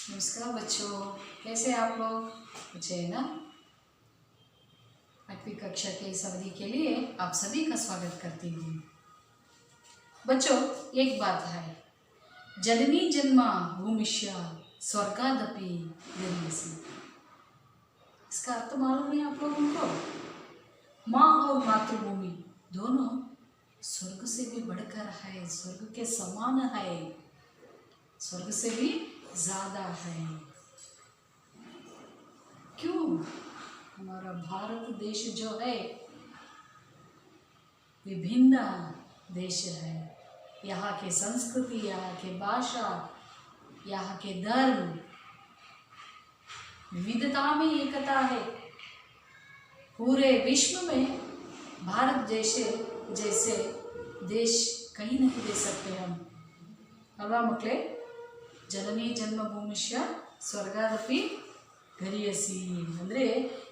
नमस्कार बच्चों, कैसे हैं आप लोग? अच्छे हैं ना? 8वीं कक्षा के इस अवधि के लिए आप सभी का स्वागत करती हूँ। बच्चों, एक बात है, जननी जन्मा भूमिष्य स्वर्गादपि गरीयसी। इसका अर्थ मालूम है आप लोगों को? माँ और मातृभूमि दोनों स्वर्ग से भी बढ़कर है, स्वर्ग के समान है, स्वर्ग से भी ज़्यादा है। क्यों? हमारा भारत देश जो है विभिन्न देश है। यहाँ के संस्कृति, यहाँ के भाषा, यहाँ के धर्म, विविधता में एकता है। पूरे विश्व में भारत जैसे देश कहीं नहीं दे सकते हम, अल्वा मक्ले? जननी जन्मभूमिष्य ಸ್ವರ್ಗಾದಪಿ ಗರಿಯಸಿ ಅಂದರೆ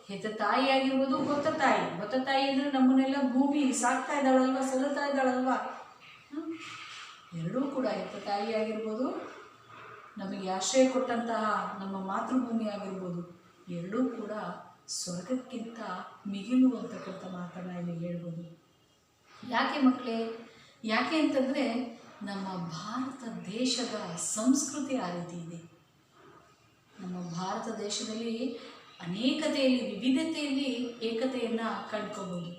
ಹೆತ್ತ ತಾಯಿ ಆಗಿರ್ಬೋದು, ಗೊತ್ತ ತಾಯಿ ಅಂದರೆ ನಮ್ಮನ್ನೆಲ್ಲ ಭೂಮಿ ಸಾಕ್ತಾ ಇದ್ದಾಳಲ್ವ, ಸಲುತ್ತಾ ಇದ್ದಾಳಲ್ವ. ಎರಡೂ ಕೂಡ ಹೆತ್ತ ತಾಯಿ ಆಗಿರ್ಬೋದು, ನಮಗೆ ಆಶ್ರಯ ಕೊಟ್ಟಂತಹ ನಮ್ಮ ಮಾತೃಭೂಮಿ ಆಗಿರ್ಬೋದು, ಎರಡೂ ಕೂಡ ಸ್ವರ್ಗಕ್ಕಿಂತ ಮಿಗಿಲು ಅಂತಕ್ಕಂಥ ಮಾತನ್ನು ಇಲ್ಲಿ ಹೇಳ್ಬೋದು. ಯಾಕೆ ಮಕ್ಕಳೇ? ಯಾಕೆ ಅಂತಂದರೆ ನಮ್ಮ ಭಾರತ ದೇಶದ ಸಂಸ್ಕೃತಿ ಆ ರೀತಿ ಇದೆ. ನಮ್ಮ ಭಾರತ ದೇಶದಲ್ಲಿ ಅನೇಕತೆಯಲ್ಲಿ, ವಿವಿಧತೆಯಲ್ಲಿ ಏಕತೆಯನ್ನು ಕಂಡ್ಕೋಬೋದು.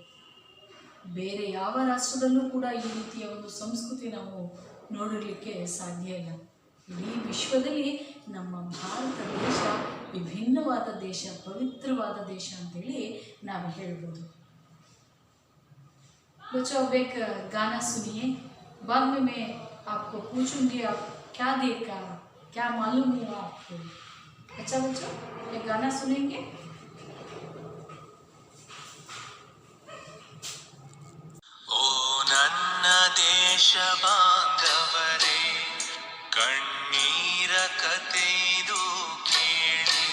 ಬೇರೆ ಯಾವ ರಾಷ್ಟ್ರದಲ್ಲೂ ಕೂಡ ಈ ರೀತಿಯ ಒಂದು ಸಂಸ್ಕೃತಿ ನಾವು ನೋಡಿರಲಿಕ್ಕೆ ಸಾಧ್ಯ ಇಲ್ಲ. ಇಡೀ ವಿಶ್ವದಲ್ಲಿ ನಮ್ಮ ಭಾರತ ದೇಶ ವಿಭಿನ್ನವಾದ ದೇಶ, ಪವಿತ್ರವಾದ ದೇಶ ಅಂತೇಳಿ ನಾವು ಹೇಳ್ಬೋದು. बच्चों, अब एक गाना सुनिए, बाद में मैं आपको पूछूंगी आप क्या देखा, क्या मालूम हुआ आपको. अच्छा बच्चों, एक गाना सुनेंगे. ओ ನನ್ನ ದೇಶ ಬಾಂಧವರೇ, ಕಣ್ಣೀರ ಕಥೆಯಿದು ಕೇಳಿ,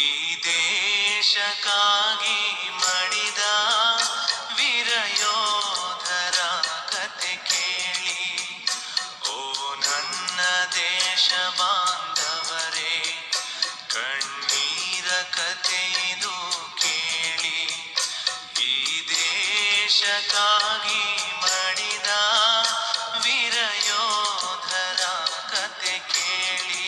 ಈ ದೇಶಕ್ಕಾಗಿ ಮಡಿದ ವೀರಯೋಧರ ಕತೆ ಕೇಳಿ. ಓ ನನ್ನ ದೇಶ ಬಾಂಧವರೇ, ಕಣ್ಣೀರ ಕಥೆಯಿದು ಕೇಳಿ, ಈ ದೇಶಕ್ಕಾಗಿ ಮಡಿದ ವೀರಯೋಧರ ಕತೆ ಕೇಳಿ.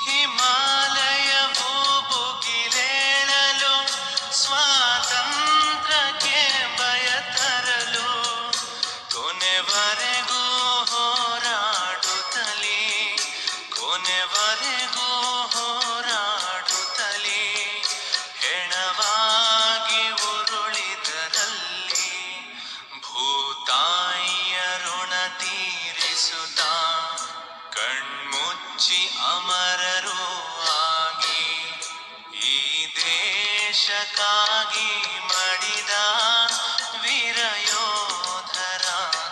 ಹಿಮಾಲಯವು ಭುಗಿಲೇಳಲು, ಸ್ವಾತಂತ್ರ್ಯಕ್ಕೆ ಭಯ ತರಲು, ಕೊನೆವರೆಗೂ ಹೋರಾಡುತ್ತಲೇ, ಕೊನೆವರೆಗೂ ಹೋರಾಡುತ್ತಲೇ ಹೆಣವಾಗಿ ಉರುಳಿದರಲ್ಲಿ, ಭೂತಾಯಿಯ ಋಣ ತೀರಿಸುತ್ತಾ ಕಣ್ಮುಚ್ಚಿ ಅಮರರು ಆಗಿ, ಈ ದೇಶಕ್ಕಾಗಿ ಮಡಿದ ವೀರಯೋಧರ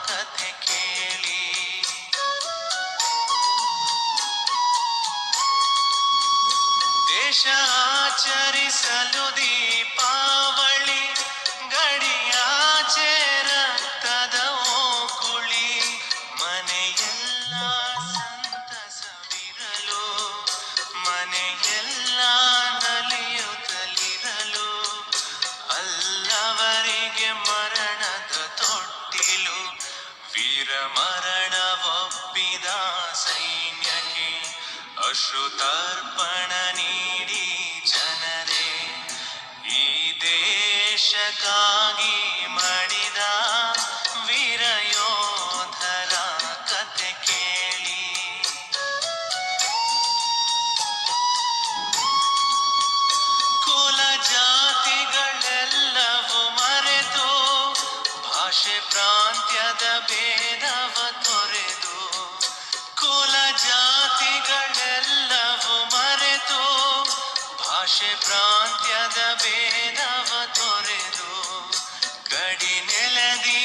ಕಥೆ ಕೇಳಿ. ದೇಶ ಆಚರಿಸಲು ದೀಪಾವಳಿ, ಗಡಿಯಾಚೆ ರಕ್ತದ ಓಕುಳಿ, ಮನೆಯೆಲ್ಲ ಸಂತಸವಿರಲು, ಮನೆಯೆಲ್ಲ ನಲಿಯುತ್ತಲಿರಲು, ಅಲ್ಲವರಿಗೆ ಮರಣದ ತೊಟ್ಟಿಲು, ವೀರ ಮರಣವೊಪ್ಪಿದ ಸೈನ್ಯಕ್ಕೆ ಅಶ್ರುತರ್ಪಣ ನೀಡಿ ಜನರೇ, ಈ ದೇಶಕ್ಕಾಗಿ ಮಡಿದ ವೀರಯೋಧರ ಕತೆ ಕೇಳಿ. ಕುಲ ಜಾತಿಗಳೆಲ್ಲವೂ ಮರೆತು, ಭಾಷೆ ಪ್ರಾಂತ್ಯದ ಭೇದವ ತೊರೆದು, ಕುಲ ಜಾತಿಗಳೆಲ್ಲವೂ ಮರೆತು, ಭಾಷೆ ಪ್ರಾಂತ್ಯದ ಭೇದವ ತೊರೆದು, ಗಡಿ ನೆಲದಿ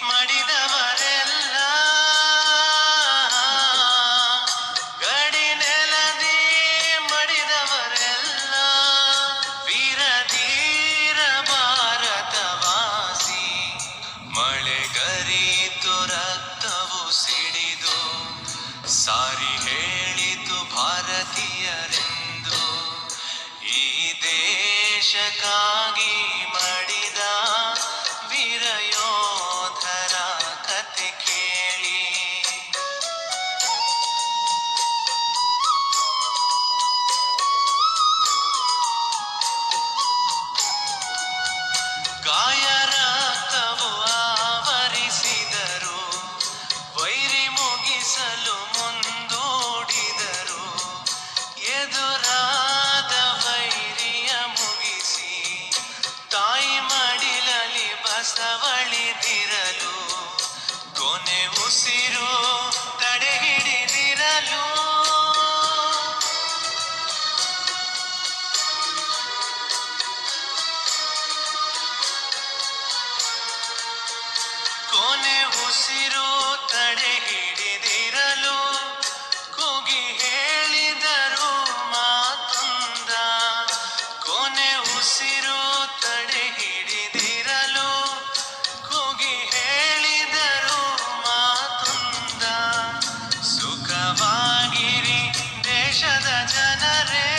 ಮಡಿದವರೆಲ್ಲ, ಗಡಿ ನೆಲದಿ ಮಡಿದವರೆಲ್ಲ, ವೀರ ಧೀರ ಭಾರತವಾಸಿ, ಮಳೆಗರಿತು ದೇಶಕ್ಕಾಗಿ ಮಡಿದ ವೀರಯೋಧರ ಕತೆ ಕೇಳಿ. ಗಾಯ ರಕ್ತವು ಆವರಿಸಿದರು, ವೈರಿ ಮುಗಿಸಲು ಮುಂದೂಡಿದರು. ಎದುರಾದ ವೈರಿಯ ಮುಗಿಸಿ ತಾಯಿ ಮಡಿಲಲ್ಲಿ ಬಸವಳಿದಿರಲು, ಕೊನೆ ಉಸಿರು ತಡೆ ಹಿಡಿದಿರಲು. ಕೊನೆ ಉಸಿರು ತಡೆ ಹಿಡಿದಿರಲು ಕೂಗಿ ಹೇಳಿದರು ಮಾತೊಂದ. ಕೊನೆ ಉಸಿರು ತಡೆ ಹಿಡಿದಿರಲು ಕೂಗಿ ಹೇಳಿದರು ಮಾತೊಂದ. ಸುಖವಾಗಿರಿ ದೇಶದ ಜನರೇ,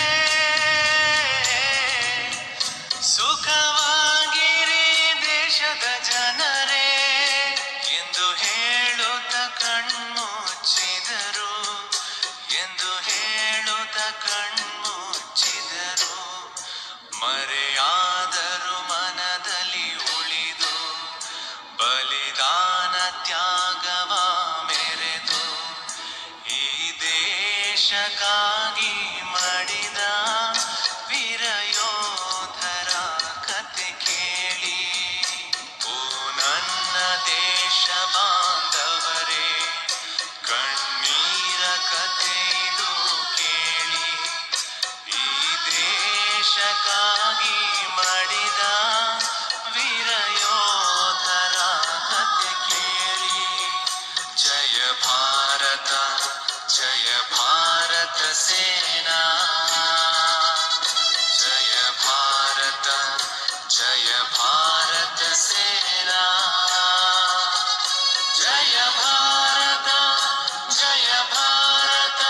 ಸುಖವಾಗಿರಿ ದೇಶದ ಜನರೇ ಎಂದು ಹೇಳುತ್ತ ಕಣ್ಮುಚ್ಚಿದರು, ಎಂದು ಹೇಳುತ್ತ ಕಣ್ಮುಚ್ಚಿದರು. ಮರೆಯಾದರು ಮನದಲ್ಲಿ ಉಳಿದು, ಬಲಿದಾನ ತ್ಯಾಗವ ಮೆರೆದು, ಈ ದೇಶಕ್ಕಾಗಿ ಮಡಿದ ವೀರಯೋಧರ ಕತೆ ಕೇಳಿ. ಓ ನನ್ನ ದೇಶ ಬಾಂಧವರೇ, ಕಣ್ಣೀರ ಕತೆ ಇದು ಕೇಳಿ. ಈ ದೇಶಕ್ಕಾಗಿ ಮಡಿದ ವೀರಯೋಧರ ಕತೆ ಕೇಳಿ. ಜಯ ಭಾರತ, ಜಯ ಭಾರತ ಸೇನಾ, ಜಯ ಭಾರತ, ಜಯ ಭಾರತ ಸೇನಾ. ಜಯ ಭಾರತ, ಜಯ ಭಾರತ,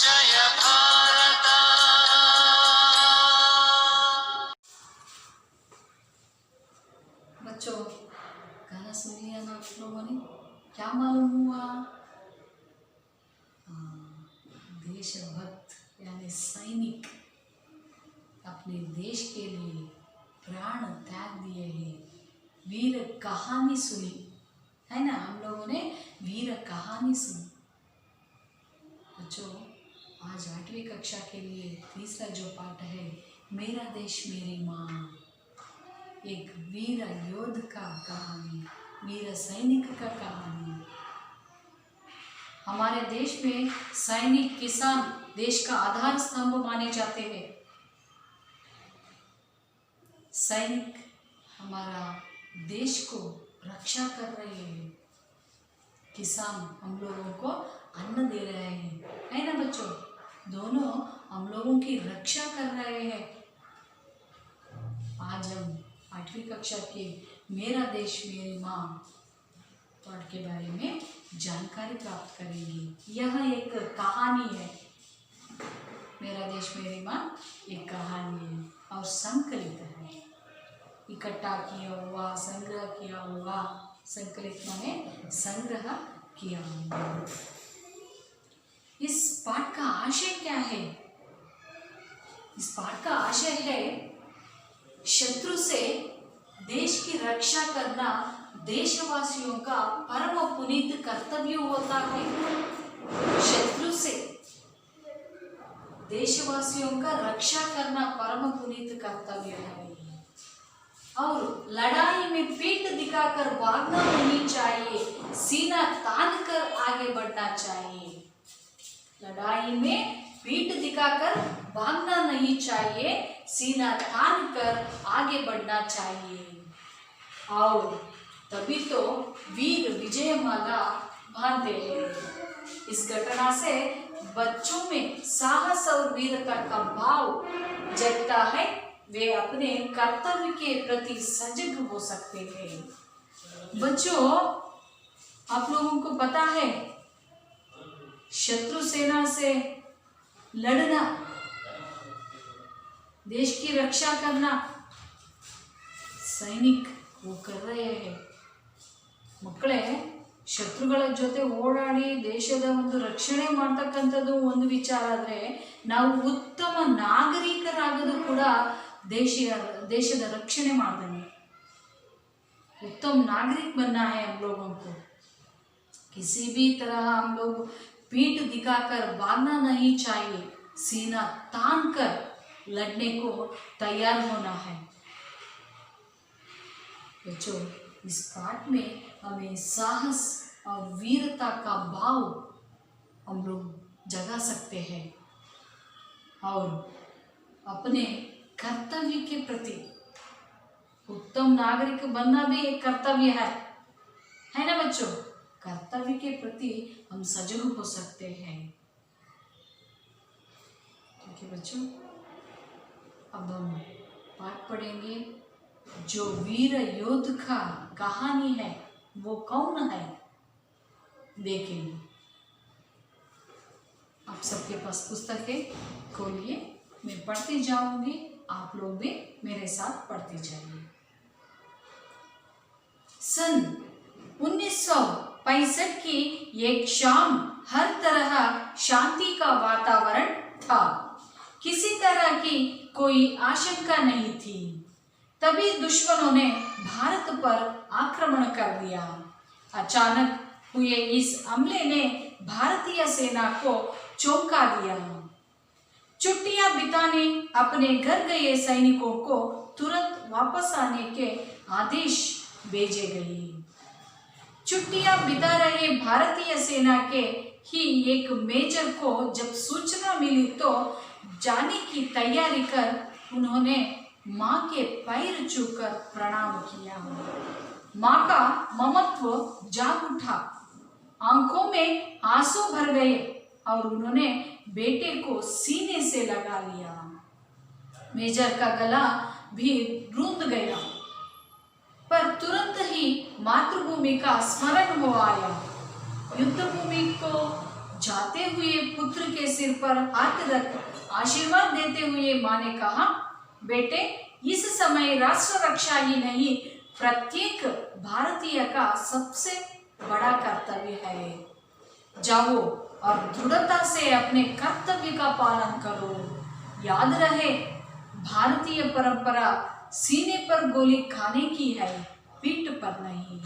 ಜಯ ಭಾರತ. बच्चों, गाना सुन लिया ना आप लोगों ने? क्या मालूम हुआ? देशभक्त यानी सैनिक अपने देश के लिए प्राण त्याग दिए हैं। वीर कहानी सुनी है ना, हम लोगों ने वीर कहानी सुनी। बच्चों, आज 8वीं कक्षा के लिए तीसरा जो पाठ है, मेरा देश मेरी माँ, एक वीर योद्ध का कहानी, वीर सैनिक का कहानी। हमारे देश में सैनिक किसान देश का आधार स्तंभ माने जाते हैं। सैनिक हमारा देश को रक्षा कर रहे हैं, किसान हम लोगों को अन्न दे रहे हैं, है ना बच्चों? दोनों हम लोगों की रक्षा कर रहे हैं। आज हम 8वीं कक्षा के मेरा देश मेरी माँ पाठ के बारे में जानकारी प्राप्त करेंगे। यह एक कहानी है, मेरा देश मेरी माँ एक कहानी है और संकलित है, इकट्ठा किया हुआ, संग्रह किया हुआ। संकलित माने संग्रह किया हुआ। इस पाठ का आशय क्या है? इस पाठ का आशय है शत्रु से देश की रक्षा करना देशवासियों का परम पुनीत कर्तव्य होता है। शत्रु से देशवासियों का रक्षा करना परम पुनीत कर्तव्य है और लड़ाई में पीठ दिखाकर भागना नहीं चाहिए, सीना तान कर आगे बढ़ना चाहिए। लड़ाई में पीठ दिखाकर भागना नहीं चाहिए, सीना तान कर आगे बढ़ना चाहिए। और तभी तो वीर विजयमाला बांधते हैं। इस घटना से बच्चों में साहस और वीरता का भाव जगता है, वे अपने कर्तव्य के प्रति सजग हो सकते हैं। बच्चों, आप लोगों को पता है शत्रु सेना से लड़ना देश की रक्षा करना सैनिक वो कर रहे हैं. ಮಕ್ಕಳೇ, ಶತ್ರುಗಳ ಜೊತೆ ಓಡಾಡಿ ದೇಶದ ಒಂದು ರಕ್ಷಣೆ ಮಾಡ್ತಕ್ಕಂಥದ್ದು ಒಂದು ವಿಚಾರ ಆದರೆ, ನಾವು ಉತ್ತಮ ನಾಗರಿಕರಾಗೋದು ಕೂಡ ದೇಶದ रक्षणे ಮಾಡ್ದಂಗೆ. उत्तम नागरिक बनना है हम लोगों को. किसी भी तरह हम लोग पीठ दिखाकर भागना नहीं चाहिए. सीना तान कर लड़ने को तैयार होना है. बच्चों, इस पाठ में हमें साहस और वीरता का भाव हम लोग जगा सकते हैं और अपने कर्तव्य के प्रति, उत्तम नागरिक बनना भी एक कर्तव्य है ना बच्चों. कर्तव्य के प्रति हम सजग हो सकते हैं. ठीक है बच्चों, अब हम पाठ पढ़ेंगे. जो वीर योद्ध का कहानी है वो कौन है, देखेंगे. आप सबके पास पुस्तकें खोलिए, मैं पढ़ती जाऊंगी, आप लोग भी मेरे साथ पढ़ते जाइए. सन 1965 की एक शाम हर तरह शांति का वातावरण था. किसी तरह की कोई आशंका नहीं थी. तभी दुश्मनों ने भारत पर आक्रमण कर दिया. अचानक हुए इस हमले ने भारतीय सेना को चौंका दिया. छुट्टियां बिताने अपने घर गए सैनिकों को तुरंत वापस आने के आदेश भेजे गए. छुट्टियां बिता रहे भारतीय सेना के ही एक मेजर को जब सूचना मिली तो जाने की तैयारी कर उन्होंने माँ के पैर छूकर प्रणाम किया. माँ का ममत्व जाग उठा. आंखों में आंसू भर गए और उन्होंने बेटे को सीने से लगा लिया. मेजर का गला भी रूंध गया, पर तुरंत ही मातृभूमि का स्मरण हो आया. युद्ध भूमि को जाते हुए पुत्र के सिर पर हाथ रख आशीर्वाद देते हुए माँ ने कहा, बेटे, इस समय राष्ट्र रक्षा ही नहीं, प्रत्येक भारतीय का सबसे बड़ा कर्तव्य है. जाओ और दृढ़ता से अपने कर्तव्य का पालन करो. याद रहे, भारतीय परंपरा सीने पर गोली खाने की है, पीठ पर नहीं.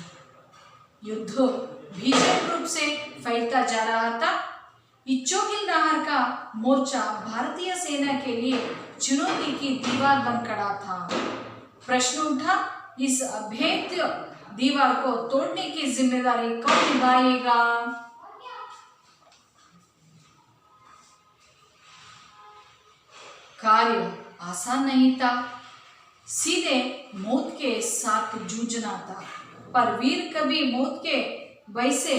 युद्ध भीषण रूप से फैलता जा रहा था. इच्छोगिल नहर का मोर्चा भारतीय सेना के लिए चुनौती की दीवार बन खड़ा था. प्रश्न उठा, इस अभेद्य दीवार को तोड़ने की जिम्मेदारी कौन निभाएगा? कार्य आसान नहीं था. सीधे मौत के साथ जूझना था. पर वीर कभी मौत के भय से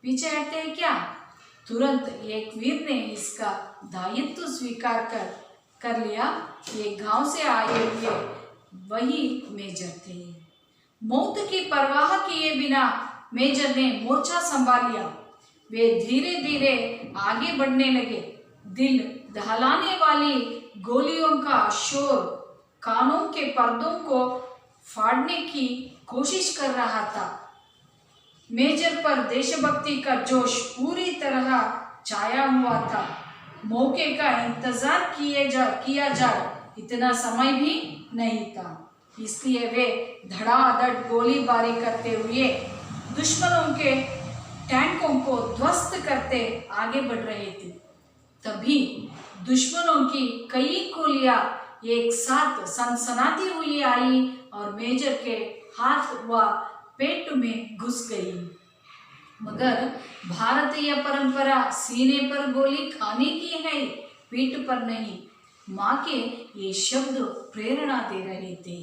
पीछे हटते हैं क्या? तुरंत एक वीर ने इसका दायित्व स्वीकार कर लिया. ये गांव से आए हुए वही मेजर थे. मौत की परवाह किए बिना मेजर ने मोर्चा संभाल लिया. वे धीरे धीरे आगे बढ़ने लगे. दिल दहलाने वाली गोलियों का शोर कानों के पर्दों को फाड़ने की कोशिश कर रहा था. मेजर पर देशभक्ति का जोश पूरी तरह छाया हुआ था. मौके का इंतजार किया जाए इतना समय भी नहीं था. इसलिए वे धड़ाधड़ गोलीबारी करते हुए दुश्मनों के टैंकों को ध्वस्त करते आगे बढ़ रहे थे. तभी दुश्मनों की कई गोलियां एक साथ सनसनाती हुई आई और मेजर के हाथ व पेट में घुस गई. मगर भारतीय परंपरा सीने पर गोली खाने की है, पीठ पर नहीं. माँ के ये शब्द प्रेरणा दे रहे थे.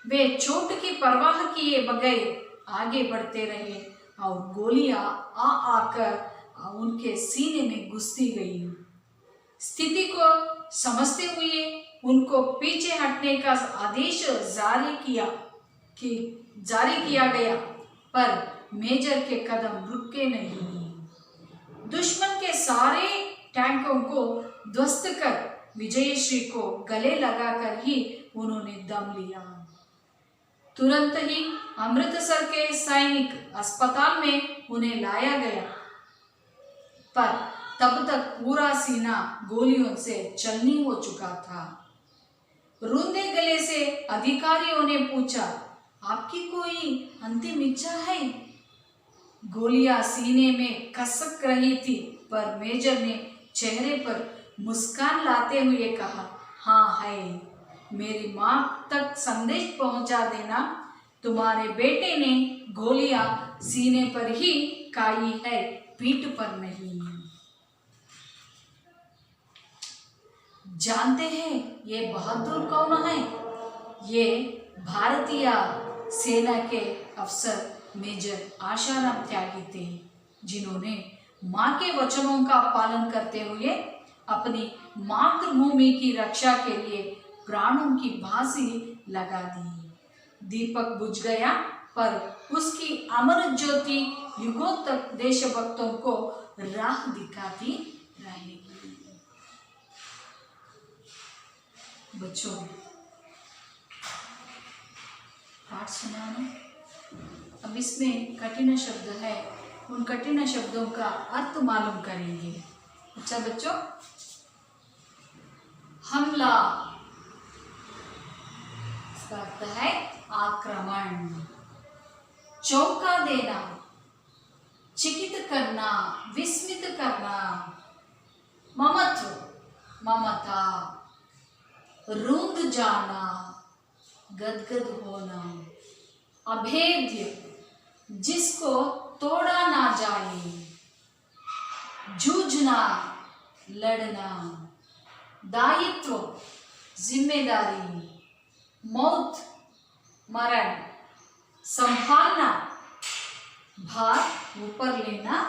वे चोट की परवाह किए बगैर आगे बढ़ते रहे और गोलियां आकर उनके सीने में घुसती गई. स्थिति को समझते हुए उनको पीछे हटने का आदेश जारी किया गया, पर मेजर के कदम रुके नहीं. दुश्मन के सारे टैंकों को ध्वस्त कर विजयश्री को गले लगाकर ही उन्होंने दम लिया। तुरंत ही अमृतसर के सैनिक अस्पताल में उन्हें लाया गया, पर तब तक पूरा सीना गोलियों से छलनी हो चुका था। रूंधे गले से अधिकारियों ने पूछा, आपकी कोई अंतिम इच्छा है? गोलियां सीने में कसक रही थी, पर मेजर ने चेहरे पर मुस्कान लाते हुए कहा, हाँ है। मेरी मां तक संदेश पहुंचा देना, तुम्हारे बेटे ने गोलियां सीने पर ही खाई है, पीठ पर नहीं। जानते हैं ये बहादुर कौन है? ये भारतीय सेना के अफसर मेजर आशाराम त्यागी थे, जिन्होंने मां के वचनों का पालन करते हुए अपनी मातृभूमि की रक्षा के लिए प्राणों की फांसी लगा दी। दीपक बुझ गया, पर उसकी अमर ज्योति युगों तक देशभक्तों को राह दिखाती रहेगी। बच्चों, पाठ सुना ना? अब इसमें कठिन शब्द है, उन कठिन शब्दों का अर्थ मालूम करेंगे। अच्छा बच्चों, हमला, इसका अर्थ है आक्रमण। चौंका देना, चकित करना, विस्मित करना। ममत्व, ममता। रूंध जाना, गदगद होना। अभेद्य, जिसको तोड़ा ना जाए। जूझना, लड़ना। दायित्व, जिम्मेदारी। मौत, मरण। संभालना, भार ऊपर लेना,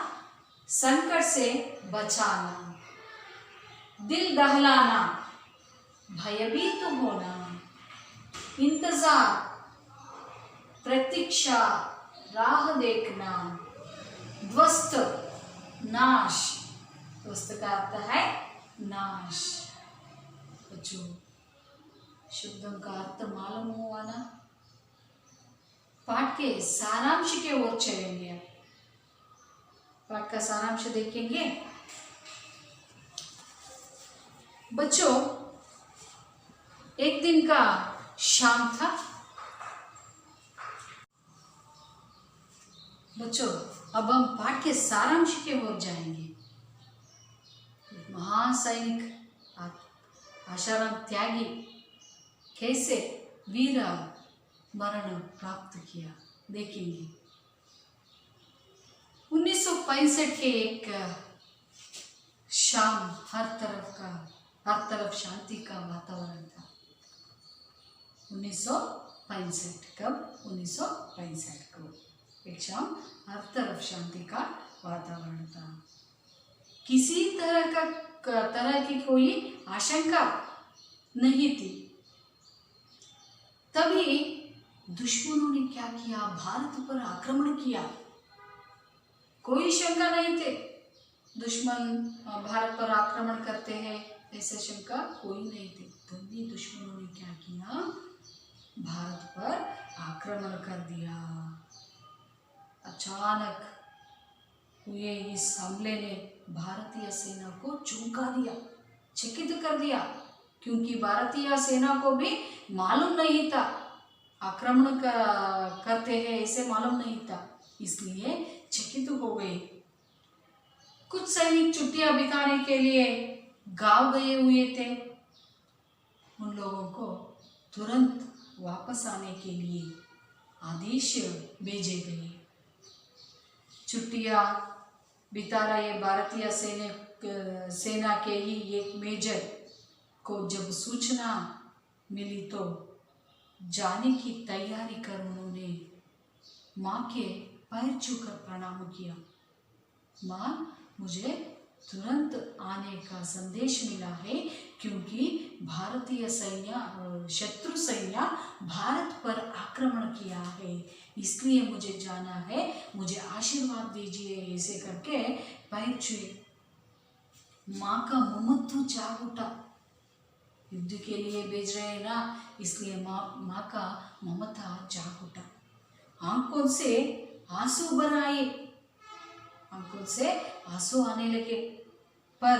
संकट से बचाना। दिल दहलाना, भयभीत होना। इंतजार, प्रतीक्षा, राह देखना। ध्वस्त, नाश। ध्वस्त का अर्थ है नाश। बच्चों, शब्दों का अर्थ मालूम हुआ ना? पाठ के सारांश के ओर चलेंगे। पाठ का सारांश देखेंगे। बच्चों, एक दिन का शाम था। बच्चों, अब हम पाठ के सारांश की ओर जाएंगे। महान सैनिक आशाराम त्यागी कैसे वीर मरण प्राप्त किया देखेंगे। 1965 के एक शाम हर तरफ शांति का वातावरण था। 1965 कब? 1965 को एक शाम हर तरफ शांति का वातावरण था। किसी तरह की कोई आशंका नहीं थी। तभी दुश्मनों ने क्या किया? भारत पर आक्रमण किया। कोई शंका नहीं थे दुश्मन भारत पर आक्रमण करते हैं, ऐसे शंका कोई नहीं थी। तभी दुश्मनों ने क्या किया? भारत पर आक्रमण कर दिया। अचानक हुए इस हमले ने भारतीय सेना को चौंका दिया, चकित कर दिया, क्योंकि भारतीय सेना को भी मालूम नहीं था आक्रमण करते हैं, ऐसे मालूम नहीं था, इसलिए चकित हो गए। कुछ सैनिक छुट्टियां बिताने के लिए गांव गए हुए थे। उन लोगों को तुरंत वापस आने के लिए आदेश भेजे गए। छुट्टियां बिता रहे भारतीय सेना के ही एक मेजर को जब सूचना मिली तो जाने की तैयारी कर उन्होंने माँ के पैर छूकर प्रणाम किया। माँ, मुझे तुरंत आने का संदेश मिला है, क्योंकि भारतीय शत्रु सैन्य भारत पर आक्रमण किया है, इसलिए मुझे जाना है, मुझे आशीर्वाद दीजिए। ऐसे करके पैर छुए। माँ का ममत्व जाग उठा। युद्ध के लिए भेज रहे हैं ना, इसलिए माँ का ममता जाग उठा। आंखों से आंसू भर आए, आंखों से आंसू आने लगे, पर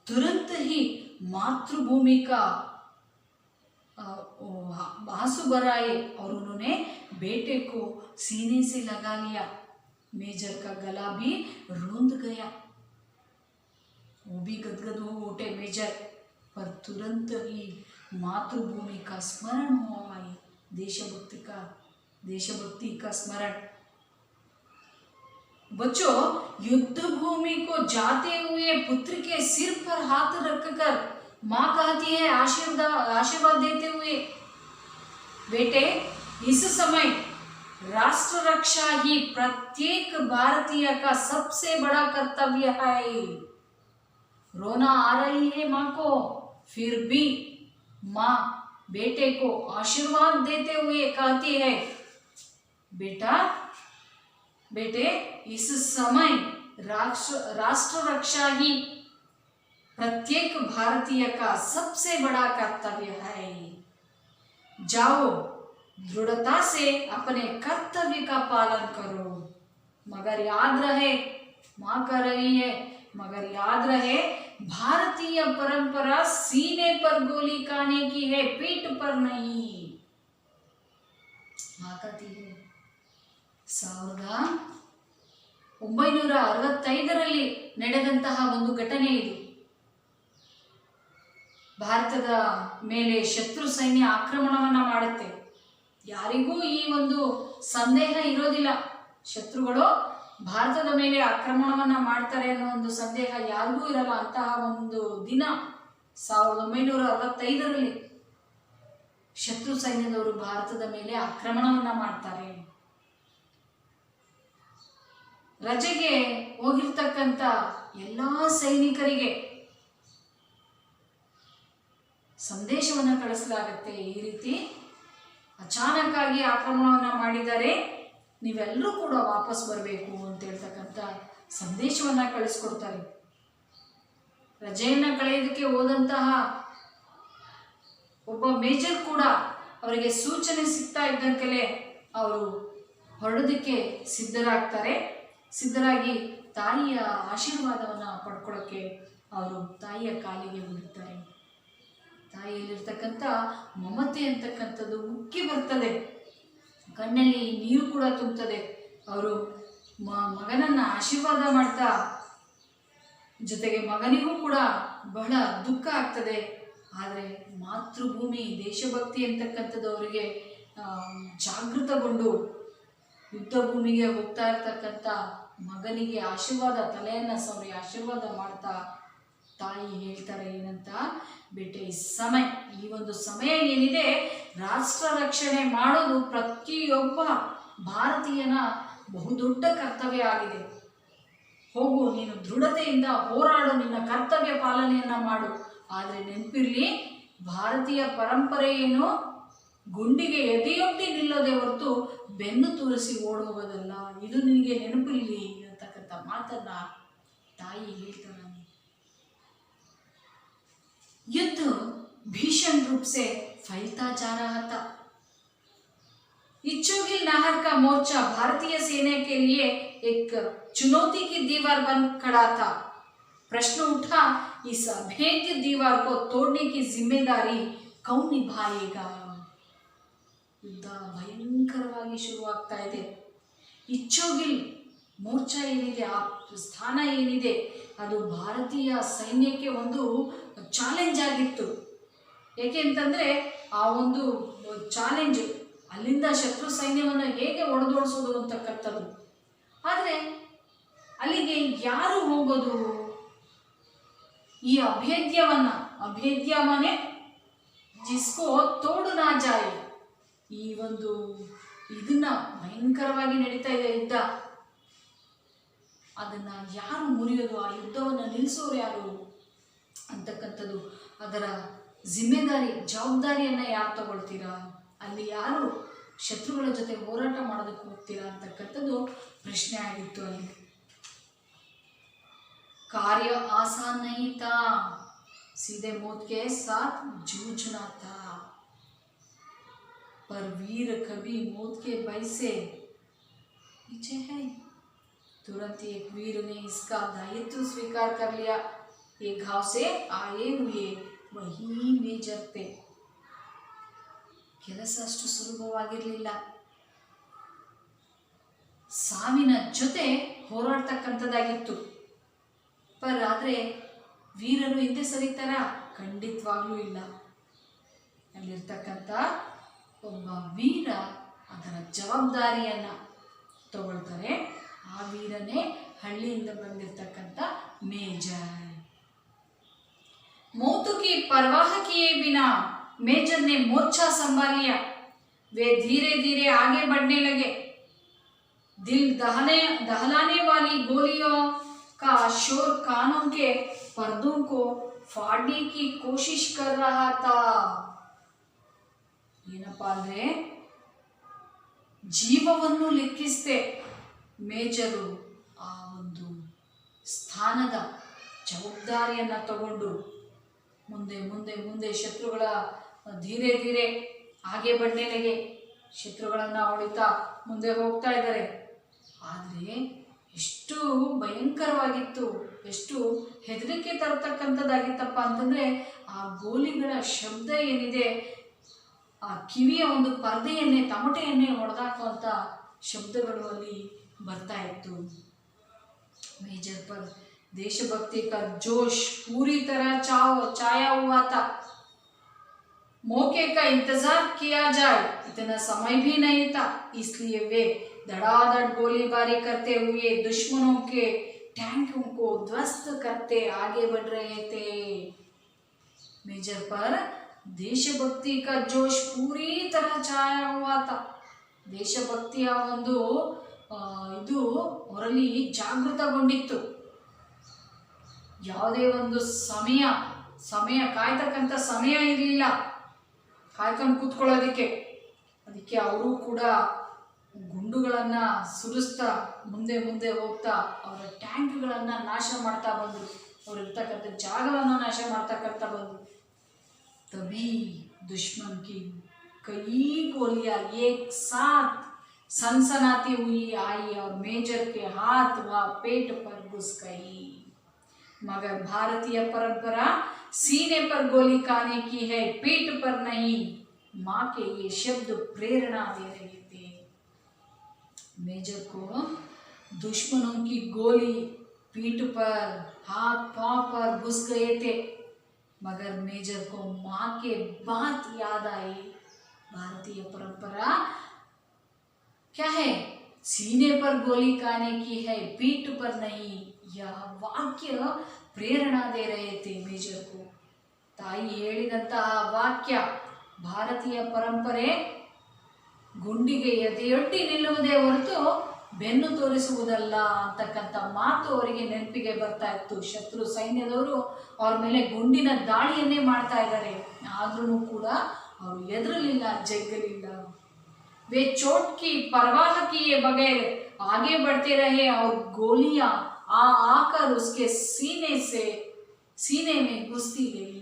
तुरंत ही मातृभूमि का आंसू भर आए और उन्होंने बेटे को सीने से लगा लिया। मेजर का गला भी रूंध गया, वो भी गदगद हो उठे मेजर, पर तुरंत ही मातृभूमि का स्मरण हो आए, देशभक्ति का स्मरण। बच्चों, युद्ध भूमि को जाते हुए पुत्र के सिर पर हाथ रखकर माँ कहती है आशीर्वाद देते हुए, बेटे, इस समय राष्ट्र रक्षा ही प्रत्येक भारतीय का सबसे बड़ा कर्तव्य है। रोना आ रही है माँ को, फिर भी माँ बेटे को आशीर्वाद देते हुए कहती है, बेटे, इस समय राष्ट्र रक्षा ही प्रत्येक भारतीय का सबसे बड़ा कर्तव्य है। जाओ, दृढ़ता से अपने कर्तव्य का पालन करो, मगर याद रहे, माँ कह रही है, मगर याद रहे, भारतीय परंपरा सीने पर गोली खाने की है, पीठ पर नहीं। माँ कहती है 1965ರಲ್ಲಿ ನಡೆದಂತಹ ಒಂದು ಘಟನೆ ಇದು। ಭಾರತದ ಮೇಲೆ ಶತ್ರು ಸೈನ್ಯ ಆಕ್ರಮಣವನ್ನ ಮಾಡುತ್ತೆ। ಯಾರಿಗೂ ಈ ಒಂದು ಸಂದೇಹ ಇರೋದಿಲ್ಲ, ಶತ್ರುಗಳು ಭಾರತದ ಮೇಲೆ ಆಕ್ರಮಣವನ್ನ ಮಾಡ್ತಾರೆ ಅನ್ನೋ ಒಂದು ಸಂದೇಹ ಯಾರಿಗೂ ಇರಲ್ಲ। ಅಂತಹ ಒಂದು ದಿನ 1965ರಲ್ಲಿ ಶತ್ರು ಸೈನ್ಯದವರು ಭಾರತದ ಮೇಲೆ ಆಕ್ರಮಣವನ್ನ ಮಾಡ್ತಾರೆ। ರಜೆಗೆ ಹೋಗಿರ್ತಕ್ಕಂಥ ಎಲ್ಲ ಸೈನಿಕರಿಗೆ ಸಂದೇಶವನ್ನು ಕಳಿಸಲಾಗುತ್ತೆ, ಈ ರೀತಿ ಅಚಾನಕ್ಕಾಗಿ ಆಕ್ರಮಣವನ್ನ ಮಾಡಿದರೆ ನೀವೆಲ್ಲರೂ ಕೂಡ ವಾಪಸ್ ಬರಬೇಕು ಅಂತ ಹೇಳ್ತಕ್ಕಂಥ ಸಂದೇಶವನ್ನ ಕಳಿಸ್ಕೊಡ್ತಾರೆ। ರಜೆಯನ್ನ ಕಳೆಯೋದಕ್ಕೆ ಹೋದಂತಹ ಒಬ್ಬ ಮೇಜರ್ ಕೂಡ ಅವರಿಗೆ ಸೂಚನೆ ಸಿಗ್ತಾ ಇದ್ದಂತೆಲೇ ಅವರು ಹೊರಡೋದಕ್ಕೆ ಸಿದ್ಧರಾಗಿ ತಾಯಿಯ ಆಶೀರ್ವಾದವನ್ನು ಪಡ್ಕೊಳ್ಳೋಕ್ಕೆ ಅವರು ತಾಯಿಯ ಕಾಲಿಗೆ ಬೀಳ್ತಾರೆ। ತಾಯಿಯಲ್ಲಿರ್ತಕ್ಕಂಥ ಮಮತೆ ಅಂತಕ್ಕಂಥದ್ದು ಉಕ್ಕಿ ಬರ್ತದೆ, ಕಣ್ಣಲ್ಲಿ ನೀರು ಕೂಡ ತುಂಬುತ್ತದೆ। ಅವರು ಮಗನನ್ನು ಆಶೀರ್ವಾದ ಮಾಡ್ತಾ, ಜೊತೆಗೆ ಮಗನಿಗೂ ಕೂಡ ಬಹಳ ದುಃಖ ಆಗ್ತದೆ। ಆದರೆ ಮಾತೃಭೂಮಿ ದೇಶಭಕ್ತಿ ಅಂತಕ್ಕಂಥದ್ದು ಅವರಿಗೆ ಜಾಗೃತಗೊಂಡು ಯುದ್ಧ ಭೂಮಿಗೆ ಹೋಗ್ತಾ ಇರ್ತಕ್ಕಂಥ ಮಗನಿಗೆ ತಲೆಯನ್ನು ಸವರಿ ಆಶೀರ್ವಾದ ಮಾಡ್ತಾ ತಾಯಿ ಹೇಳ್ತಾರೆ ಏನಂತ, ಬೇಟೆ, ಈ ಒಂದು ಸಮಯ ಏನಿದೆ, ರಾಷ್ಟ್ರ ರಕ್ಷಣೆ ಮಾಡೋದು ಪ್ರತಿಯೊಬ್ಬ ಭಾರತೀಯನ ಬಹುದೊಡ್ಡ ಕರ್ತವ್ಯ ಆಗಿದೆ। ಹೋಗು, ನೀನು ದೃಢತೆಯಿಂದ ಹೋರಾಡು, ನಿನ್ನ ಕರ್ತವ್ಯ ಪಾಲನೆಯನ್ನ ಮಾಡು, ಆದರೆ ನೆನಪಿರ್ಲಿ, ಭಾರತೀಯ ಪರಂಪರೆ ಏನು ಗುಂಡಿಗೆ ಎದೆಯೊಡ್ಡಿ ನಿಲ್ಲೋದೇ ಹೊರತು ಬೆನ್ನು ತೋರಿಸಿ ಓಡೋಗೋದಲ್ಲ, ಇದು ನಿನಗೆ ನೆನಪಿರ್ಲಿ ಅಂತಕ್ಕಂಥ ಮಾತನ್ನ ತಾಯಿ ಹೇಳ್ತಾರೆ। युद्ध भीषण रूप से फैलता जा रहा था। इच्छोगिल नहर का मोर्चा भारतीय सेना के लिए एक चुनौती की दीवार बन खड़ा था। प्रश्न उठा, इस अभेद्य दीवार को तोड़ने की जिम्मेदारी कौन निभाएगा? युद्ध ಭಯಂಕರವಾಗಿ ಶುರುವಾಗ್ತಾ ಇದೆ। ಇಚ್ಚೋಗಿಲ್ ಮೋರ್ಚಾ ಏನಿದೆ, ಆ ಸ್ಥಾನ ಏನಿದೆ, ಅದು ಭಾರತೀಯ ಸೈನ್ಯಕ್ಕೆ ಒಂದು ಚಾಲೆಂಜ್ ಆಗಿತ್ತು। ಏಕೆ ಅಂತಂದರೆ ಆ ಒಂದು ಚಾಲೆಂಜ್, ಅಲ್ಲಿಂದ ಶತ್ರು ಸೈನ್ಯವನ್ನು ಹೇಗೆ ಹೊಡೆದೋಡಿಸೋದು ಅಂತಕ್ಕಂಥದ್ದು। ಆದರೆ ಅಲ್ಲಿಗೆ ಯಾರು ಹೋಗೋದು? ಈ ಅಭೇದ್ಯ ಮನೆ ಜಿಸ್ಕೋ ತೋಡು ನಾ ಜಾಯ್, ಈ ಒಂದು ಇದನ್ನ ಭಯಂಕರವಾಗಿ ನಡೀತಾ ಇದೆ ಯುದ್ಧ, ಅದನ್ನು ಯಾರು ಮುರಿಯೋದು, ಆ ಯುದ್ಧವನ್ನು ನಿಲ್ಲಿಸೋರು ಯಾರು ಅಂತಕ್ಕಂಥದ್ದು, ಅದರ ಜವಾಬ್ದಾರಿಯನ್ನು ಯಾರು ತಗೊಳ್ತೀರಾ, ಅಲ್ಲಿ ಯಾರು ಶತ್ರುಗಳ ಜೊತೆ ಹೋರಾಟ ಮಾಡೋದಕ್ಕೆ ಹೋಗ್ತೀರಾ ಅಂತಕ್ಕಂಥದ್ದು ಪ್ರಶ್ನೆ ಆಗಿತ್ತು ಅಲ್ಲಿ। ಕಾರ್ಯ ಆಸಾನ್ ನಹೀ ತಾ, सीधे मौत के साथ जूझना था। पर वीर कभी मौत के भय से पीछे है। तुरंत एक वीर ने इसका दायित्व स्वीकार कर लिया। एक घाव से आए हुए वही ಮೇಜರ್ पे ಕೆಲಸ ಅಷ್ಟು ಸುಲಭವಾಗಿರಲಿಲ್ಲ. ಸಾವಿನ ಜೊತೆ ಹೋರಾಡ್ತಕ್ಕಂಥದ್ದಾಗಿತ್ತು. ಆದರೆ ವೀರರು ಹಿಂದೆ ಸರಿತಾರ? ಖಂಡಿತವಾಗ್ಲೂ ಇಲ್ಲ. ಅಲ್ಲಿರ್ತಕ್ಕಂಥ ಒಬ್ಬ ವೀರ ಅದರ ಜವಾಬ್ದಾರಿಯನ್ನು ತಗೊಳ್ತಾರೆ. ಆ ವೀರನೇ ಹಳ್ಳಿಯಿಂದ ಬಂದಿರತಕ್ಕಂಥ ಮೇಜರ್. मौत की परवाह किए बिना मेजर ने मोर्चा संभाल लिया। वे धीरे धीरे आगे बढ़ने लगे। दिल दहलाने वाली गोलियों का शोर कानों के पर्दों को फाड़ने की कोशिश कर रहा था. ಏನಪ್ಪಾ ಅಂದ್ರೆ ಜೀವವನ್ನು ಲೆಕ್ಕಿಸದೆ ಮೇಜರು ಆ ಒಂದು ಸ್ಥಾನದ ಜವಾಬ್ದಾರಿಯನ್ನ ತಗೊಂಡು ಮುಂದೆ ಮುಂದೆ ಮುಂದೆ ಶತ್ರುಗಳ ಧೀರೆ ಧೀರೆ ಹಾಗೆ ಬಡ್ನೆಲೆಗೆ ಶತ್ರುಗಳನ್ನು ಹೊಡಿತಾ ಮುಂದೆ ಹೋಗ್ತಾ ಇದ್ದಾರೆ. ಆದರೆ ಎಷ್ಟು ಭಯಂಕರವಾಗಿತ್ತು, ಎಷ್ಟು ಹೆದರಿಕೆ ತರತಕ್ಕಂಥದ್ದಾಗಿತ್ತಪ್ಪ ಅಂತಂದರೆ ಆ ಗೋಲಿಗಳ ಶಬ್ದ ಏನಿದೆ, ಆ ಕಿವಿಯ ಒಂದು ಪರದೆಯನ್ನೇ ತಮಟೆಯನ್ನೇ ಹೊಡೆದಾಕುವಂಥ ಶಬ್ದಗಳು ಅಲ್ಲಿ ಬರ್ತಾ ಇತ್ತು. मेजर पर देशभक्ति का जोश पूरी तरह छाया हुआ था. मौके का इंतजार किया जाए इतना समय भी नहीं था, इसलिए वे धड़ाधड़ गोलीबारी करते हुए दुश्मनों के टैंकों को ध्वस्त करते आगे बढ़ रहे थे. मेजर पर देशभक्ति का जोश पूरी तरह छाया हुआ था. ದೇಶಭಕ್ತಿಯ ಒಂದು ಇದು ಅವರಲ್ಲಿ ಜಾಗೃತಗೊಂಡಿತ್ತು. ಯಾವುದೇ ಒಂದು ಸಮಯ ಕಾಯ್ತಕ್ಕಂಥ ಸಮಯ ಇರಲಿಲ್ಲ ಕಾಯ್ಕೊಂಡು ಕೂತ್ಕೊಳ್ಳೋದಕ್ಕೆ. ಅದಕ್ಕೆ ಅವರು ಕೂಡ ಗುಂಡುಗಳನ್ನು ಸುರಿಸ್ತಾ ಮುಂದೆ ಮುಂದೆ ಹೋಗ್ತಾ ಅವರ ಟ್ಯಾಂಕ್ಗಳನ್ನು ನಾಶ ಮಾಡ್ತಾ ಬಂದರು. ಅವರು ಇರ್ತಕ್ಕಂಥ ಜಾಗವನ್ನು ನಾಶ ಮಾಡ್ತಕ್ಕಂಥ ಬಂದರು. तभी दुश्मन की कई गोलियां एक साथ सनसनाती हुई आई और मेजर के हाथ व पेट पर घुस गई. मगर भारतीय परंपरा सीने पर गोली खाने की है, पीठ पर नहीं. माँ के ये शब्द प्रेरणा दे रहे थे. मेजर को दुश्मनों की गोली पीठ पर, हाथ पांव पर घुस गए थे. मगर मेजर को माँ के बात याद आई. भारतीय परंपरा क्या है? सीने पर गोली खाने की है, पीठ पर नहीं. यह वाक्य प्रेरणा दे रहे थे मेजर को. ತಾಯಿ ಹೇಳಿದಂತಹ ವಾಕ್ಯ ಭಾರತೀಯ ಪರಂಪರೆ ಗುಂಡಿಗೆ ಎದೆಯೊಡ್ಡಿ ನಿಲ್ಲುವುದೇ ಹೊರತು ಬೆನ್ನು ತೋರಿಸುವುದಲ್ಲ ಅಂತಕ್ಕಂಥ ಮಾತು ಅವರಿಗೆ ನೆನಪಿಗೆ ಬರ್ತಾ ಇತ್ತು. ಶತ್ರು ಸೈನ್ಯದವರು ಅವ್ರ ಮೇಲೆ ಗುಂಡಿನ ದಾಳಿಯನ್ನೇ ಮಾಡ್ತಾ ಇದ್ದಾರೆ. ಆದ್ರೂ ಕೂಡ ಅವರು ಹೆದರಲಿಲ್ಲ, ಜಗ್ಗಲಿಲ್ಲ. वे चोट की परवाह किए बगैर आगे बढ़ते रहे और गोलियां आकर उसके सीने में घुसती गई.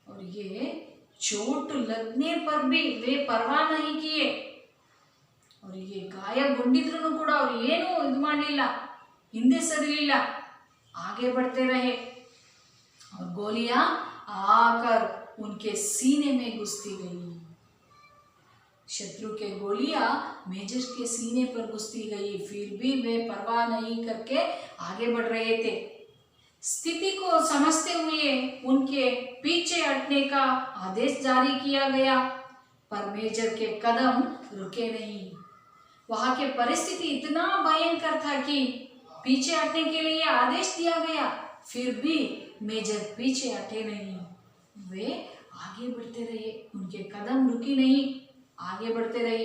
और ये चोट लगने पर भी वे परवाह नहीं किए. ಅವರಿಗೆ ಗಾಯಗೊಂಡಿದ್ರು ಕೂಡ ಅವರು ಏನೂ ಇದು ಮಾಡಲಿಲ್ಲ, ಹಿಂದೆ ಸರಿಲಿಲ್ಲ, आगे बढ़ते रहे और गोलियां आकर उनके सीने में घुसती गई. शत्रु के गोलियां मेजर के सीने पर घुसती गई. फिर भी वे परवाह नहीं करके आगे बढ़ रहे थे. स्थिति को समझते हुए उनके पीछे हटने का आदेश जारी किया गया, पर मेजर के कदम रुके नहीं. वहां के परिस्थिति इतना भयंकर था कि पीछे हटने के लिए आदेश दिया गया, फिर भी मेजर पीछे हटे नहीं. वे आगे बढ़ते रहे, उनके कदम रुकी नहीं, आगे बढ़ते रहे.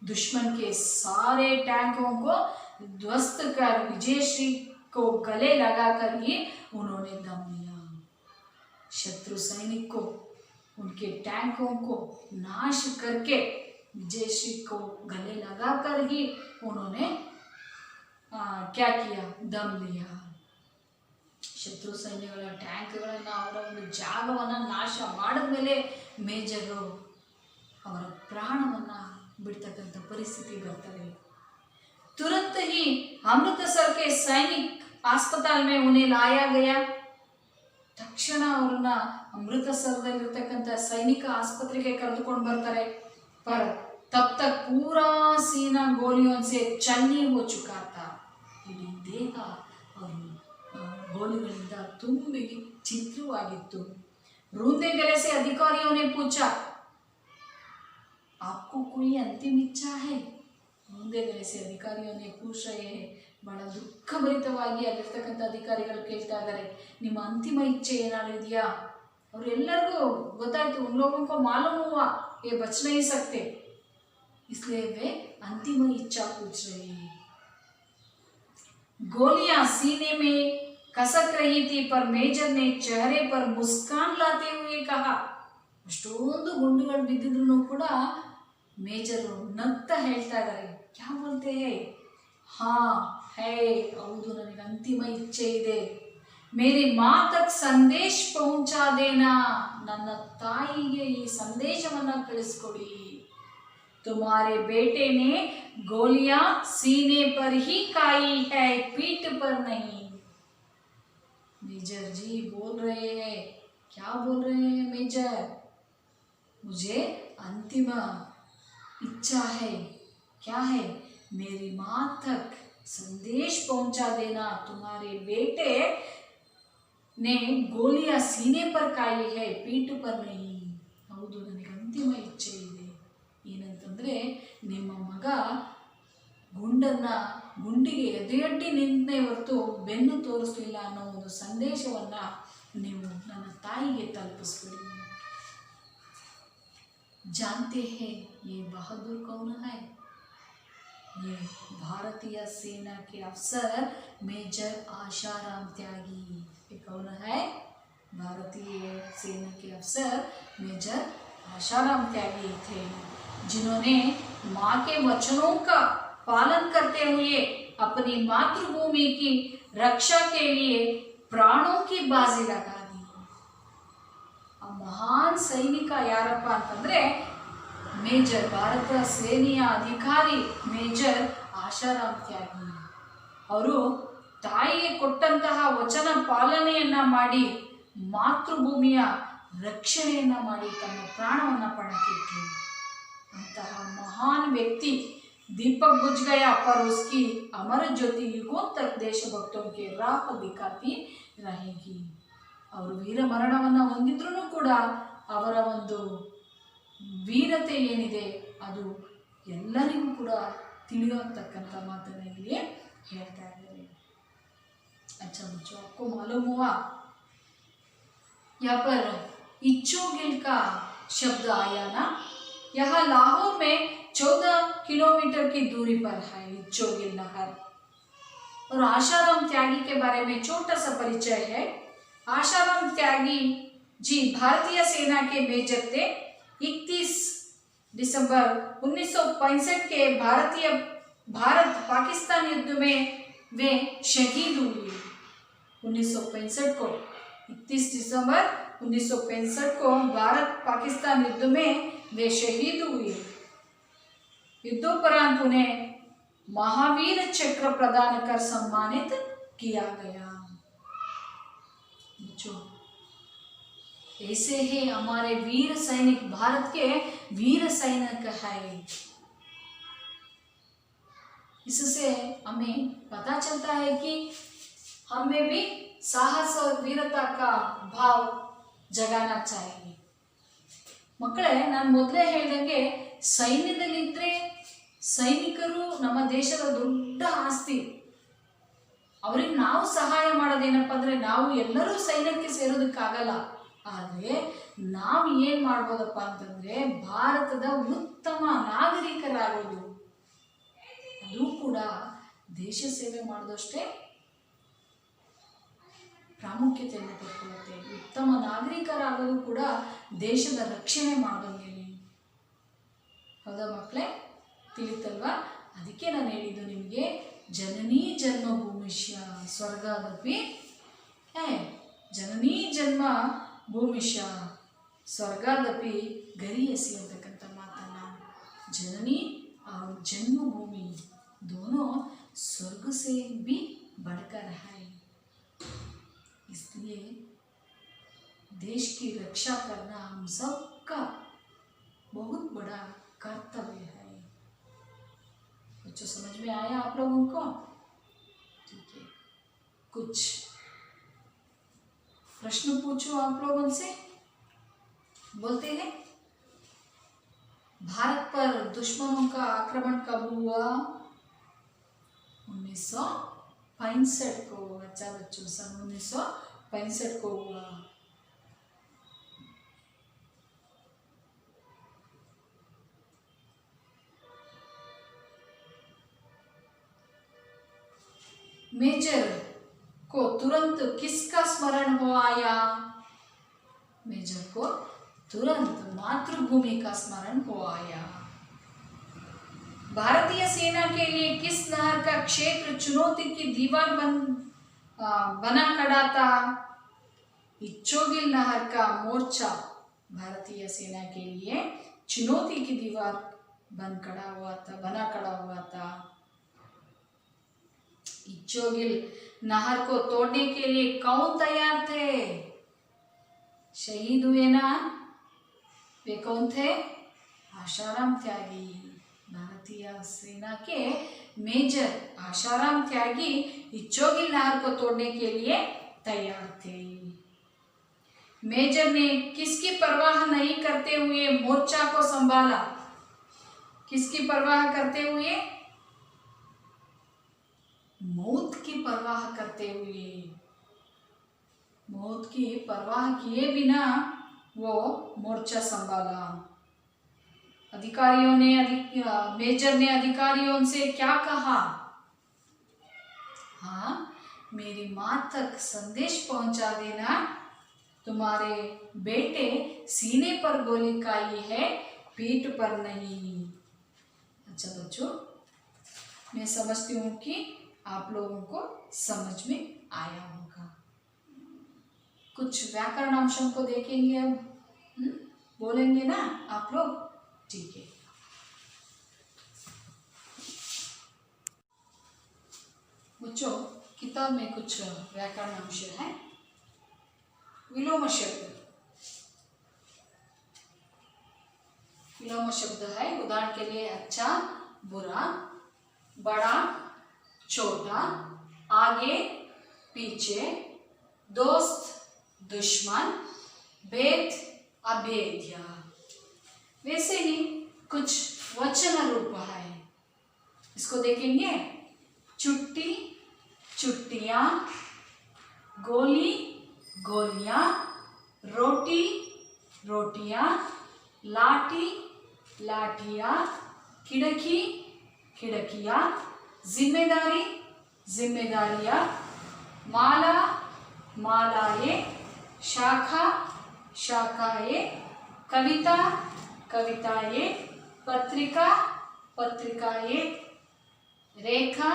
दुश्मन के सारे टैंकों को ध्वस्त कर विजयश्री को गले लगाकर ही उन्होंने दम लिया. शत्रु सैनिक को, उनके टैंकों को नाश करके विजयश्री को गले लगाकर ही उन्होंने क्या किया? दम लिया. ಶತ್ರು ಸೈನ್ಯಗಳ ಟ್ಯಾಂಕ್ಗಳನ್ನು ಅವರ ಒಂದು ಜಾಗವನ್ನು ನಾಶ ಮಾಡಿದ ಮೇಲೆ ಮೇಜರು ಅವರ ಪ್ರಾಣವನ್ನು ಬಿಡ್ತಕ್ಕಂಥ ಪರಿಸ್ಥಿತಿ ಬರ್ತದೆ. तुरंत ही अमृतसर के सैनिक अस्पताल में उन्हें लाया गया. ತಕ್ಷಣ ಅವ್ರನ್ನ ಅಮೃತಸರದಲ್ಲಿರ್ತಕ್ಕಂಥ ಸೈನಿಕ ಆಸ್ಪತ್ರೆಗೆ ಕರೆದುಕೊಂಡು ಬರ್ತಾರೆ. पर तब तक पूरा सीना गोलियों से चन्नी हो चुका था. ಇಡೀ ದೇಹ ಅವರು ಗೋಲಿಗಳಿಂದ ತುಂಬಿ ಛಿದ್ರವಾಗಿತ್ತು. रूंधे गले से अधिकारियों ने पूछा, आपको कोई अंतिम इच्छा है? ಮುಂದೆ ಗಲಿಸಿ ಅಧಿಕಾರಿಯನ್ನೇ ಪೂछ रहे हैं. ಬಹಳ ದುಃಖಭರಿತವಾಗಿ ಅಲ್ಲಿರ್ತಕ್ಕಂಥ ಅಧಿಕಾರಿಗಳು ಕೇಳ್ತಾ ಇದ್ದಾರೆ, ನಿಮ್ಮ ಅಂತಿಮ ಇಚ್ಛೆ ಏನಾದ್ರು ಇದೆಯಾ? ಅವರೆಲ್ಲರಿಗೂ ಗೊತ್ತಾಯ್ತು, उन लोगों को मालूम हुआ ये बच नहीं सकते, इसलिए वे अंतिम इच्छा पूछ रहे हैं. गोलियां सीने में कसक रही थी पर मेजर ने चेहरे पर मुस्कान लाते हुए कहा. ಅಷ್ಟೊಂದು ಗುಂಡುಗಳು ಬಿದ್ದಿದ್ರು ಕೂಡ ಮೇಜರು ನಗ್ತಾ ಹೇಳ್ತಾ ಇದ್ದಾರೆ. क्या बोलते हैं? हाँ है, ಹೌದು ನನಗೆ ಅಂತಿಮ ಇಚ್ಛೆ ಇದೆ. मेरी माँ तक संदेश पहुंचा देना, ನನ್ನ ತಾಯಿಗೆ ಈ ಸಂದೇಶವನ್ನ ಕಳಿಸ್ಕೊಡಿ. तुम्हारे बेटे ने गोलियां सीने पर ही खाई है, पीठ पर नहीं. मेजर जी बोल रहे हैं. क्या बोल रहे हैं मेजर? मुझे अंतिम इच्छा है. क्या है? मेरी माँ तक संदेश पहुंचा देना, तुम्हारे बेटे ने गोलियां सीने पर खाई है, पीठ पर नहीं. ಹೌದು ನನಗೆ ಅಂತಿಮ ಇಚ್ಛೆ ಇದೆ. ಏನಂತಂದರೆ ನಿಮ್ಮ ಮಗ ಗುಂಡಿಗೆ ಎದೆಯಡ್ಡಿ ನಿಂತೇ ಹೊರತು ಬೆನ್ನು ತೋರಿಸಲಿಲ್ಲ ಅನ್ನೋ ಒಂದು ಸಂದೇಶವನ್ನು ನೀವು ನನ್ನ ತಾಯಿಗೆ ತಲುಪಿಸ್ಬಿಡಿ. जानते हैं ये बहादुर कौन है? ये भारतीय सेना के अफसर मेजर आशाराम त्यागी. ये कौन है? भारतीय सेना के अफसर मेजर आशाराम त्यागी थे, जिन्होंने माँ के वचनों का पालन करते हुए अपनी मातृभूमि की रक्षा के लिए प्राणों की बाजी लगा दी. ಆ ಮಹಾನ್ ಸೈನಿಕ ಯಾರಪ್ಪ ಅಂತಂದರೆ ಮೇಜರ್, ಭಾರತ ಸೇನೆಯ ಅಧಿಕಾರಿ ಮೇಜರ್ ಆಶಾರಾಮ್ ತ್ಯಾಗಿ. ಅವರು ತಾಯಿಗೆ ಕೊಟ್ಟಂತಹ ವಚನ ಪಾಲನೆಯನ್ನು ಮಾಡಿ ಮಾತೃಭೂಮಿಯ ರಕ್ಷಣೆಯನ್ನು ಮಾಡಿ ತಮ್ಮ ಪ್ರಾಣವನ್ನು ಪಣಕ್ಕಿಟ್ಟರು. ಅಂತಹ ಮಹಾನ್ ವ್ಯಕ್ತಿ दीपक बुझ गया पर उसकी अमर ज्योति युगों तक देशभक्तों के राह दिखाती रहेगी. ಅವರು ವೀರ ಮರಣವನ್ನು ಹೊಂದಿದ್ರೂ ಕೂಡ ಅವರ ಒಂದು ವೀರತೆ ಏನಿದೆ ಅದು ಎಲ್ಲರಿಗೂ ಕೂಡ ತಿಳಿಯತಕ್ಕಂಥ ಮಾತನ್ನು ಇಲ್ಲಿ ಹೇಳ್ತಾ ಇದ್ದಾರೆ. अच्छा बच्चों, आपको मालूम हुआ यहाँ पर इच्छोगिल का शब्द आया ना? यहाँ लाहौर में 14 किलोमीटर की दूरी पर है इच्छोगिल नहर. और आशाराम त्यागी के बारे में छोटा सा परिचय है. आशाराम त्यागी जी भारतीय सेना के मेजर थे. 31 दिसंबर 1965 के भारत पाकिस्तान युद्ध में वे शहीद हुए. 1965 को 31 दिसंबर 1965 को भारत पाकिस्तान युद्ध में वे शहीद हुए. युद्धोपरांत उन्हें महावीर चक्र प्रदान कर सम्मानित किया गया. ऐसे ही हमारे वीर सैनिक, भारत के वीर सैनिक है. इससे हमें पता चलता है कि हमें भी साहस और वीरता का भाव जगाना चाहिए. ಮಕ್ಕಳೇ, ನಾನು ಮೊದಲೇ ಹೇಳ್ದಂಗೆ ಸೈನ್ಯದಲ್ಲಿದ್ದರೆ ಸೈನಿಕರು ನಮ್ಮ ದೇಶದ ದೊಡ್ಡ ಆಸ್ತಿ. ಅವ್ರಿಗೆ ನಾವು ಸಹಾಯ ಮಾಡೋದೇನಪ್ಪ ಅಂದರೆ, ನಾವು ಎಲ್ಲರೂ ಸೈನ್ಯಕ್ಕೆ ಸೇರೋದಕ್ಕಾಗಲ್ಲ. ಆದರೆ ನಾವು ಏನು ಮಾಡ್ಬೋದಪ್ಪ ಅಂತಂದರೆ ಭಾರತದ ಉತ್ತಮ ನಾಗರಿಕರಾಗೋದು. ಅದು ಕೂಡ ದೇಶ ಸೇವೆ ಮಾಡೋದಷ್ಟೇ ಪ್ರಾಮುಖ್ಯತೆಯನ್ನು ಪಡ್ಕೊಳ್ಳುತ್ತೆ. ಉತ್ತಮ ನಾಗರಿಕರಾಗೋದು ಕೂಡ ದೇಶದ ರಕ್ಷಣೆ ಮಾಡೋಂಗೆ. ಹೌದಾ ಮಕ್ಕಳೇ? ತಿಳಿತಲ್ವಾ? ಅದಕ್ಕೆ ನಾನು ಹೇಳಿದ್ದು ನಿಮಗೆ, ಜನನೀ ಜನ್ಮಭೂಮಿಷ್ಯ ಸ್ವರ್ಗಾದಪಿ है ಜನನೀ ಜನ್ಮ ಭೂಮಿಶ ಸ್ವರ್ಗಾದಪಿ ಗರಿಯಸಿ ಅಂತಕ್ಕಂಥ ಮಾತನ್ನ जननी और जन्मभूमि दोनों स्वर्ग से भी बढ़कर है। इसलिए देश की रक्षा करना हम सबका बहुत बड़ा कर्तव्य है। बच्चों समझ में आया आप लोगों को? ठीक है, कुछ प्रश्न पूछो आप लोगों से। बोलते हैं भारत पर दुश्मनों का आक्रमण कब हुआ? 1965 को। अच्छा बच्चों, सन 1965 को हुआ। मेजर को तुरंत किसका स्मरण हो आया? मेजर को तुरंत मातृभूमि का स्मरण हो आया। भारतीय सेना के लिए किस नहर का क्षेत्र चुनौती की दीवार बना खड़ा था? इच्छोगिल नहर का मोर्चा भारतीय सेना के लिए चुनौती की दीवार बना खड़ा हुआ था। इच्छोगिल नहर को तोड़ने के लिए कौन तैयार थे? शहीद हुए ना, वे कौन थे? आशाराम त्यागी। भारतीय सेना के मेजर आशाराम त्यागी इच्छोगिल नहर को तोड़ने के लिए तैयार थे। मेजर ने किसकी परवाह नहीं करते हुए मोर्चा को संभाला? किसकी परवाह करते हुए? मौत की परवाह करते हुए। मौत की परवाह किए बिना वो मोर्चा संभाला। मेजर ने अधिकारियों से क्या कहा? हाँ, मेरी मां तक संदेश पहुंचा देना, तुम्हारे बेटे सीने पर गोली खाई है, पीठ पर नहीं। अच्छा बच्चों, मैं समझती हूँ कि आप लोगों को समझ में आया होगा। कुछ व्याकरण अंशों को देखेंगे अब। बोलेंगे ना आप लोग? ठीक है। बच्चों, किताब में कुछ व्याकरण अंश है। विलोम शब्द। विलोम शब्द है, उदाहरण के लिए अच्छा, बुरा, बड़ा, छोटा, आगे, पीछे, दोस्त, दुश्मन, भेद, अभेद्य। वैसे ही कुछ वचन रूप है, इसको देखेंगे। चुट्टी, चुट्टियाँ, गोली, गोलियाँ, रोटी, रोटियाँ, लाठी, लाठियाँ, खिड़की, खिड़कियाँ, जिम्मेदारी, जिम्मेदारियाँ, माला, मालाएं, शाखा, शाखाएं, कविता, कविताएं, पत्रिका, पत्रिकाएं, रेखा,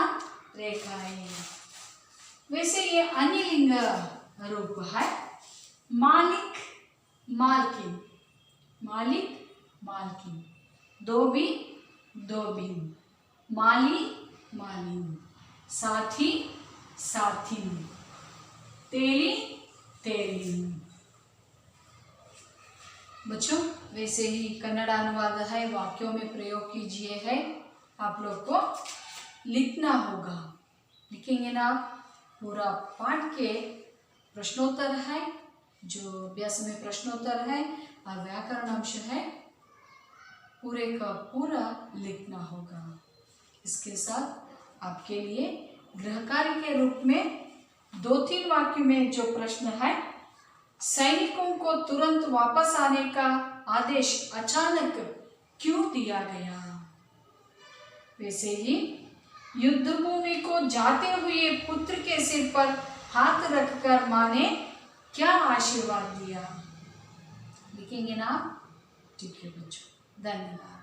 रेखाएं। वैसे ये अन्यलिंग रूप है। मालिक, मालकिन, मालिक, मालकिन, धोबी, धोबिन, माली, मालिन, साथी, साथिन, तेली, तेलिन। बच्चों, वैसे ही कन्नड़ अनुवाद है, वाक्यों में प्रयोग कीजिए है। आप लोग को लिखना होगा। लिखेंगे ना आप? पूरा पाठ के प्रश्नोत्तर है, जो अभ्यास में प्रश्नोत्तर है और व्याकरण अंश है, पूरे का पूरा लिखना होगा। इसके साथ आपके लिए गृह कार्य के रूप में 2-3 वाक्य में जो प्रश्न है, सैनिकों को तुरंत वापस आने का आदेश अचानक क्यों दिया गया? वैसे ही युद्ध भूमि को जाते हुए पुत्र के सिर पर हाथ रखकर मां ने क्या आशीर्वाद दिया? लिखेंगे ना? ठीक है बच्चों, धन्यवाद।